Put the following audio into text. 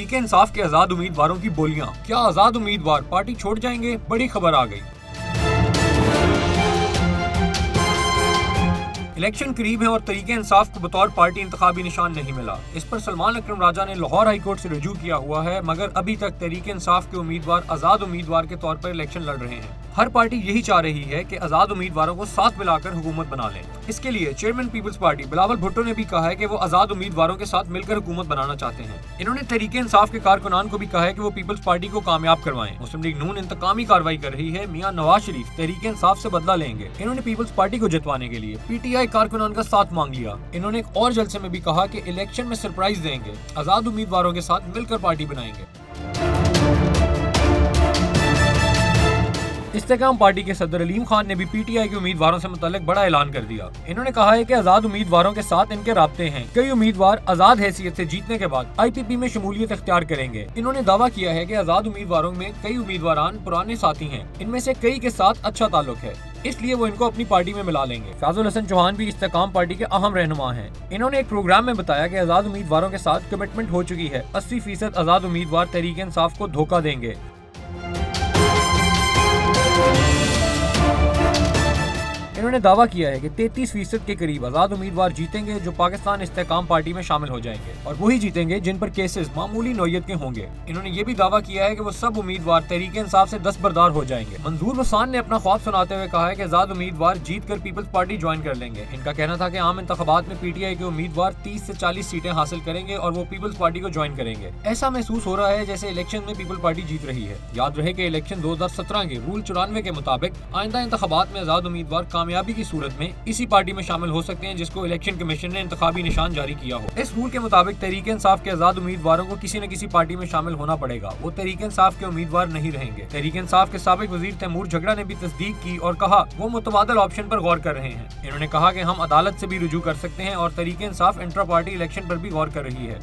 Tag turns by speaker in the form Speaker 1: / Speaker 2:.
Speaker 1: तहरीक इंसाफ के आजाद उम्मीदवारों की बोलियां, क्या आजाद उम्मीदवार पार्टी छोड़ जाएंगे? बड़ी खबर आ गई। इलेक्शन करीब है और तहरीक इंसाफ को बतौर पार्टी इंतखाबी निशान नहीं मिला। इस पर सलमान अकरम राजा ने लाहौर हाई कोर्ट से रुजू किया हुआ है, मगर अभी तक तहरीक इंसाफ के उम्मीदवार आजाद उम्मीदवार के तौर पर इलेक्शन लड़ रहे हैं। हर पार्टी यही चाह रही है कि आजाद उम्मीदवारों को साथ मिलाकर हुकूमत बना लें। इसके लिए chairman People's Party Bilawal Bhutto ने भी कहा है कि वो आजाद उम्मीदवारों के साथ मिलकर हुकूमत बनाना चाहते हैं। इन्होंने तहरीक इंसाफ के कारकुनान को भी कहा है कि वो पीपल्स पार्टी को कामयाब करवाएं। मुस्लिम लीग नून इंतकामी कार्रवाई कर रही है, मियां नवाज शरीफ तहरीक इंसाफ से बदला लेंगे। इन्होंने पीपल्स पार्टी को जितवाने के लिए पीटीआई कारकुनान का साथ मांग लिया। इन्होंने एक और जलसे में भी कहा कि इलेक्शन में सरप्राइज देंगे, आजाद उम्मीदवारों के साथ मिलकर पार्टी बनाएंगे। इस्तेकाम पार्टी के सदर अलीम खान ने भी पीटीआई के उम्मीदवारों से मुताल्लिक बड़ा ऐलान कर दिया। इन्होंने कहा है कि आजाद उम्मीदवारों के साथ इनके राब्ते हैं। कई उम्मीदवार आजाद हैसियत से जीतने के बाद आईपीपी में शमूलियत इख्तियार करेंगे। इन्होंने दावा किया है कि आजाद उम्मीदवारों में कई उम्मीदवारान पुराने साथी हैं, इनमें से कई के साथ अच्छा ताल्लुक है, इसलिए वो इनको अपनी पार्टी में मिला लेंगे। फाजुल हसन चौहान भी इस्तेकाम पार्टी के अहम रहनुमा हैं। इन्होंने एक प्रोग्राम में बताया कि आजाद उम्मीदवारों के साथ कमिटमेंट हो चुकी है। 80% आजाद उम्मीदवार तहरीक इंसाफ को धोखा देंगे। इन्होंने दावा किया है कि 33% के करीब आजाद उम्मीदवार जीतेंगे जो पाकिस्तान इस्तेकाम पार्टी में शामिल हो जाएंगे, और वही जीतेंगे जिन पर केसेस मामूली नौयत के होंगे। इन्होंने ये भी दावा किया है कि वो सब उम्मीदवार तहरीक इंसाफ से दस्तबरदार हो जाएंगे। मंजूर वसान ने अपना ख्वाब सुनाते हुए कहा है कि आजाद उम्मीदवार जीत कर पीपल्स पार्टी ज्वाइन कर लेंगे। इनका कहना था कि आम इंतखाबात में पीटीआई के उम्मीदवार 30 से 40 सीटें हासिल करेंगे और वो पीपल्स पार्टी को ज्वाइन करेंगे। ऐसा महसूस हो रहा है जैसे इलेक्शन में पीपल्स पार्टी जीत रही है। याद रहे कि इलेक्शन 2017 के रूल 94 के मुताबिक आइंदा इंतखाबात में आजाद उम्मीदवार कामयाबी की सूरत में इसी पार्टी में शामिल हो सकते हैं जिसको इलेक्शन कमीशन ने इंतखाबी निशान जारी किया हो। इस रूल के मुताबिक तहरीक इंसाफ के आजाद उम्मीदवारों को किसी न किसी पार्टी में शामिल होना पड़ेगा। वो तहरीक इंसाफ के उम्मीदवार नहीं रहेंगे। तहरीक इंसाफ के साबिक वजीर तैमूर झगड़ा ने भी तस्दीक की और कहा वो मुतबादल ऑप्शन पर गौर कर रहे हैं। इन्होंने कहा कि हम अदालत से भी रुजू कर सकते हैं और Tehreek Insaf intra party election पर भी गौर कर रही है।